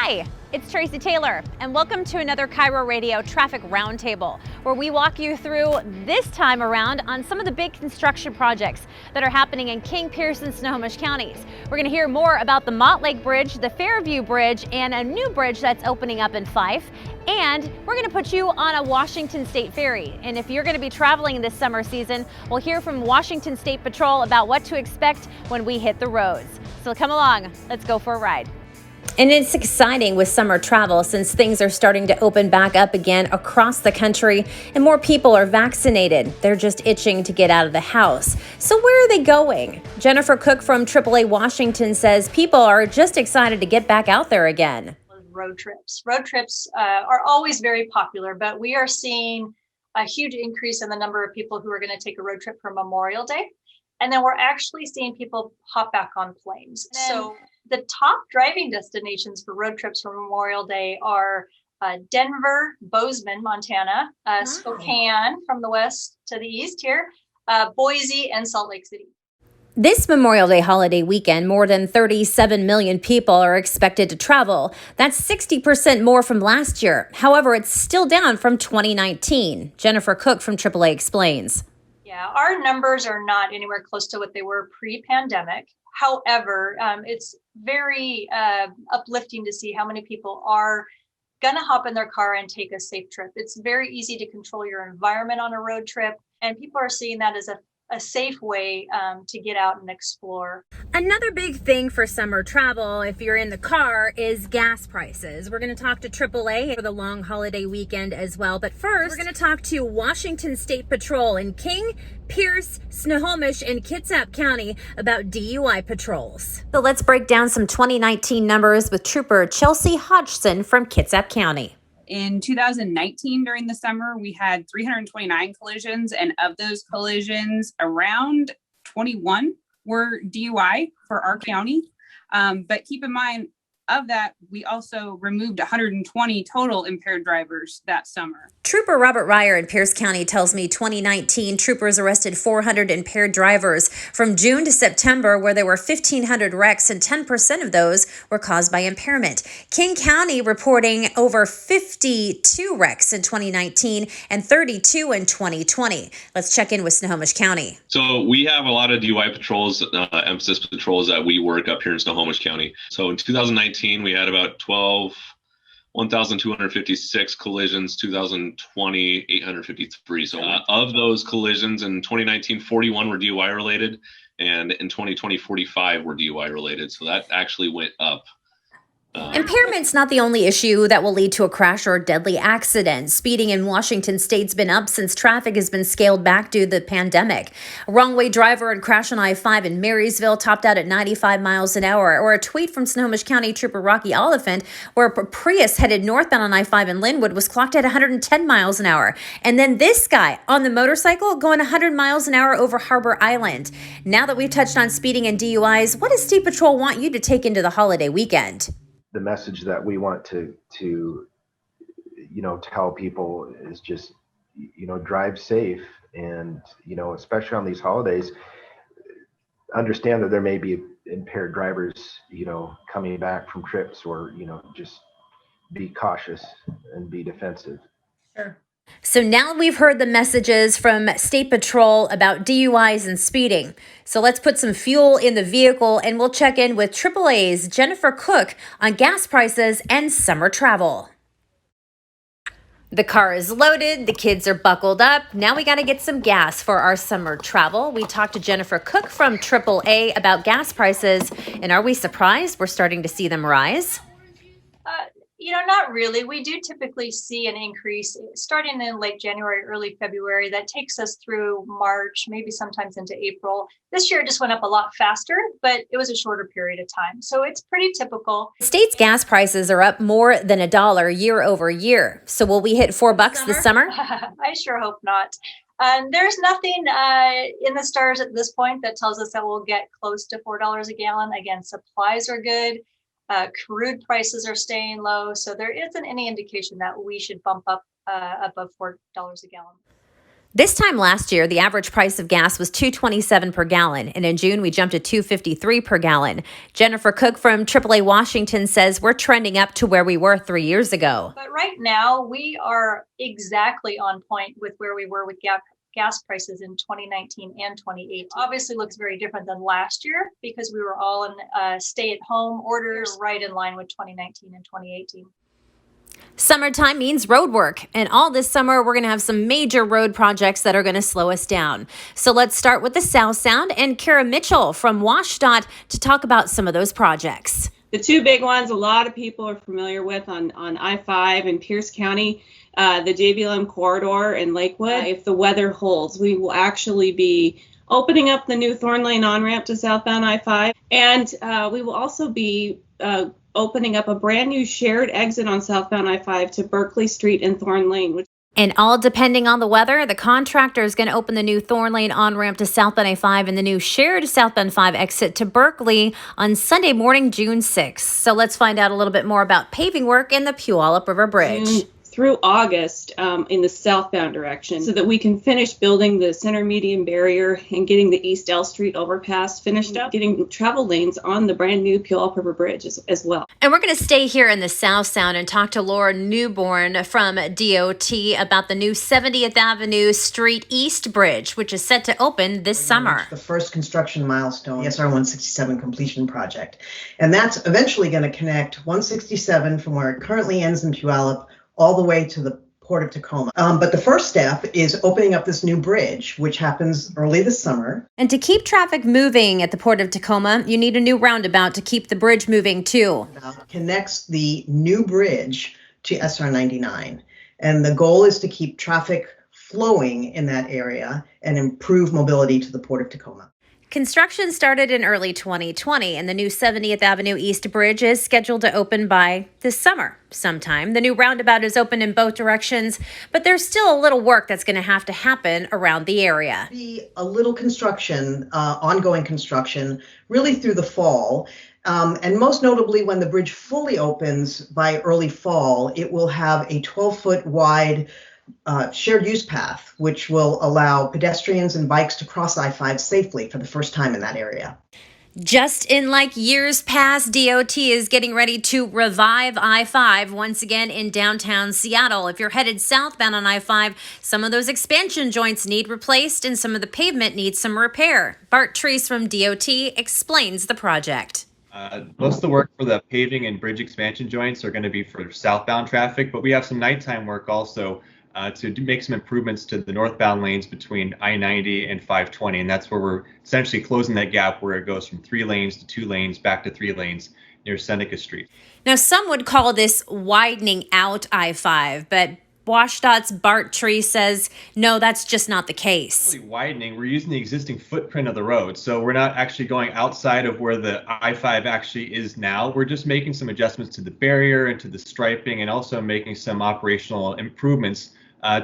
Hi, it's Tracy Taylor, and welcome to another KIRO Radio Traffic Roundtable, where we walk you through, this time around, on some of the big construction projects that are happening in King, Pierce, and Snohomish counties. We're going to hear more about the Mott Lake Bridge, the Fairview Bridge, and a new bridge that's opening up in Fife. And we're going to put you on a Washington State ferry. And if you're going to be traveling this summer season, we'll hear from Washington State Patrol about what to expect when we hit the roads. So come along, let's go for a ride. And it's exciting with summer travel since things are starting to open back up again across the country and more people are vaccinated. They're just itching to get out of the house. So where are they going? Jennifer Cook from AAA Washington says people are just excited to get back out there again. Road trips. Road trips are always very popular, but we are seeing a huge increase in the number of people who are going to take a road trip for Memorial Day. And then we're actually seeing people hop back on planes. So the top driving destinations for road trips for Memorial Day are Denver, Bozeman, Montana, Spokane from the west to the east here, Boise, and Salt Lake City. This Memorial Day holiday weekend, more than 37 million people are expected to travel. That's 60% more from last year. However, it's still down from 2019. Jennifer Cook from AAA explains. Yeah, our numbers are not anywhere close to what they were pre-pandemic. However, it's very uplifting to see how many people are going to hop in their car and take a safe trip. It's very easy to control your environment on a road trip, and people are seeing that as a safe way to get out and explore. Another big thing for summer travel, if you're in the car, is gas prices. We're going to talk to AAA for the long holiday weekend as well. But first, we're going to talk to Washington State Patrol in King, Pierce, Snohomish, and Kitsap County about DUI patrols. So let's break down some 2019 numbers with Trooper Chelsea Hodgson from Kitsap County. In 2019, during the summer, we had 329 collisions, and of those collisions, around 21 were DUI for our county. But keep in mind, of that, we also removed 120 total impaired drivers that summer. Trooper Robert Ryer in Pierce County tells me 2019 troopers arrested 400 impaired drivers from June to September, where there were 1,500 wrecks and 10% of those were caused by impairment. King County reporting over 52 wrecks in 2019 and 32 in 2020. Let's check in with Snohomish County. So we have a lot of DUI patrols, emphasis patrols that we work up here in Snohomish County. So in 2019, we had about 1,256 collisions, 2020, 853. So of those collisions in 2019, 41 were DUI related, and in 2020, 45 were DUI related. So that actually went up. Impairment's not the only issue that will lead to a crash or a deadly accident. Speeding in Washington State's been up since traffic has been scaled back due to the pandemic. A wrong-way driver had crashed on I-5 in Marysville, topped out at 95 miles an hour. Or a tweet from Snohomish County Trooper Rocky Oliphant, where a Prius headed northbound on I-5 in Linwood was clocked at 110 miles an hour. And then this guy on the motorcycle going 100 miles an hour over Harbor Island. Now that we've touched on speeding and DUIs, what does State Patrol want you to take into the holiday weekend? The message that we want to tell people is just, drive safe. And, especially on these holidays, understand that there may be impaired drivers, coming back from trips, or, just be cautious and be defensive. Sure. So now we've heard the messages from State Patrol about DUIs and speeding. So let's put some fuel in the vehicle and we'll check in with AAA's Jennifer Cook on gas prices and summer travel. The car is loaded, the kids are buckled up. Now we got to get some gas for our summer travel. We talked to Jennifer Cook from AAA about gas prices, and are we surprised we're starting to see them rise? Not really. We do typically see an increase starting in late January, early February. That takes us through March, maybe sometimes into April. This year it just went up a lot faster, but it was a shorter period of time. So it's pretty typical. The state's gas prices are up more than $1 year over year. So will we hit $4 this summer? I sure hope not. There's nothing in the stars at this point that tells us that we'll get close to $4 a gallon. Again, supplies are good. Crude prices are staying low, so there isn't any indication that we should bump up above $4 a gallon. This time last year, the average price of gas was $2.27 per gallon, and in June we jumped to $2.53 per gallon. Jennifer Cook from AAA Washington says we're trending up to where we were 3 years ago. But right now we are exactly on point with where we were with gas prices in 2019 and 2018. Obviously looks very different than last year because we were all in stay-at-home orders, right in line with 2019 and 2018. Summertime means road work, and all this summer we're going to have some major road projects that are going to slow us down. So let's start with the South Sound and KIRO Mitchell from Washdot to talk about some of those projects. The two big ones a lot of people are familiar with on I-5 in Pierce County, the JBLM corridor in Lakewood. If the weather holds, we will actually be opening up the new Thorn Lane on-ramp to southbound I-5, and we will also be opening up a brand new shared exit on southbound I-5 to Berkeley Street and Thorn Lane. And all depending on the weather, the contractor is going to open the new Thorn Lane on-ramp to southbound I-5 and the new shared southbound 5 exit to Berkeley on Sunday morning, June 6th. So let's find out a little bit more about paving work in the Puyallup River Bridge. Through August in the southbound direction so that we can finish building the center median barrier and getting the East L Street overpass finished up, getting travel lanes on the brand new Puyallup River Bridge as well. And we're going to stay here in the South Sound and talk to Laura Newborn from DOT about the new 70th Avenue Street East Bridge, which is set to open this summer. The first construction milestone, the SR 167 completion project. And that's eventually going to connect 167 from where it currently ends in Puyallup all the way to the Port of Tacoma. But the first step is opening up this new bridge, which happens early this summer. And to keep traffic moving at the Port of Tacoma, you need a new roundabout to keep the bridge moving too. Connects the new bridge to SR 99. And the goal is to keep traffic flowing in that area and improve mobility to the Port of Tacoma. Construction started in early 2020, and the new 70th Avenue East Bridge is scheduled to open by this summer sometime. The new roundabout is open in both directions, but there's still a little work that's going to have to happen around the area. Be a little construction, ongoing construction, really through the fall. And most notably, when the bridge fully opens by early fall, it will have a 12-foot wide shared use path, which will allow pedestrians and bikes to cross I-5 safely for the first time in that area. Just in like years past, DOT is getting ready to revive I-5 once again in downtown Seattle. If you're headed southbound on I-5, some of those expansion joints need replaced and some of the pavement needs some repair. Bart Treese from DOT explains the project. Most of the work for the paving and bridge expansion joints are going to be for southbound traffic, but we have some nighttime work also to make some improvements to the northbound lanes between I-90 and 520. And that's where we're essentially closing that gap where it goes from 3 lanes to 2 lanes back to 3 lanes near Seneca Street. Now, some would call this widening out I-5, but Washdot's Bart Treese says, no, that's just not the case. Widening, we're using the existing footprint of the road. So we're not actually going outside of where the I-5 actually is now. We're just making some adjustments to the barrier and to the striping and also making some operational improvements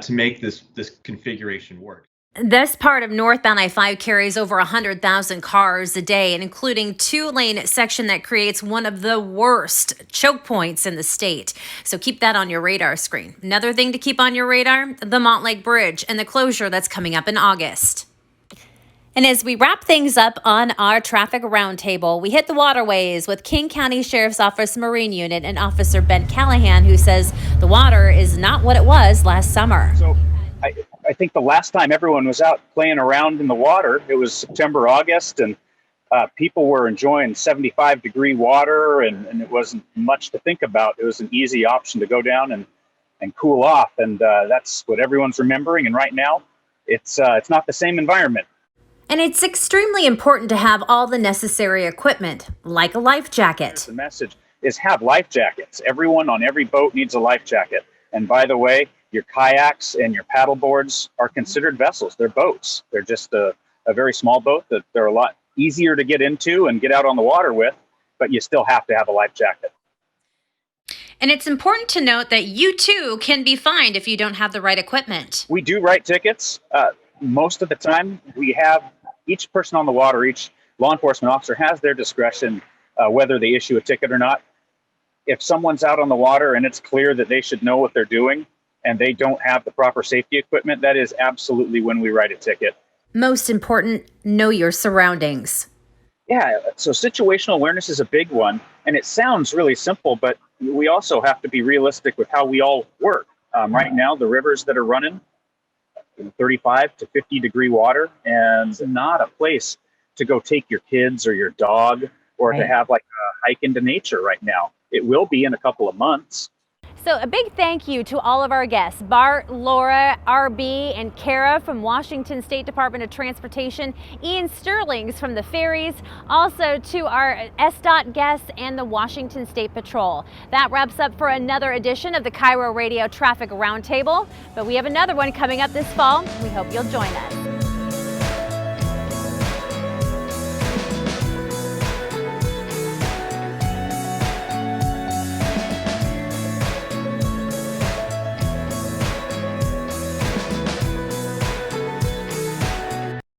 to make this configuration work. This part of northbound I-5 carries over 100,000 cars a day, and including 2-lane section that creates one of the worst choke points in the state. So keep that on your radar screen. Another thing to keep on your radar, the Montlake Bridge and the closure that's coming up in August. And as we wrap things up on our traffic roundtable, we hit the waterways with King County Sheriff's Office Marine Unit and Officer Ben Callahan, who says the water is not what it was last summer. So I think the last time everyone was out playing around in the water, it was September, August, and people were enjoying 75-degree water, and it wasn't much to think about. It was an easy option to go down and cool off, and that's what everyone's remembering. And right now, it's not the same environment. And it's extremely important to have all the necessary equipment, like a life jacket. The message is have life jackets. Everyone on every boat needs a life jacket. And by the way, your kayaks and your paddle boards are considered vessels. They're boats. They're just a very small boat that they're a lot easier to get into and get out on the water with, but you still have to have a life jacket. And it's important to note that you too can be fined if you don't have the right equipment. We do write tickets. Most of the time we have each person on the water, each law enforcement officer has their discretion whether they issue a ticket or not. If someone's out on the water and it's clear that they should know what they're doing and they don't have the proper safety equipment, that is absolutely when we write a ticket. Most important, know your surroundings. Yeah, so situational awareness is a big one, and it sounds really simple, but we also have to be realistic with how we all work. Right now, the rivers that are running in 35 to 50 degree water, and it's not a place to go take your kids or your dog or to have like a hike into nature right now. It will be in a couple of months. So a big thank you to all of our guests, Bart, Laura, RB, and Kara from Washington State Department of Transportation, Ian Sterlings from the ferries, also to our SDOT guests and the Washington State Patrol. That wraps up for another edition of the KIRO Radio Traffic Roundtable, but we have another one coming up this fall. We hope you'll join us.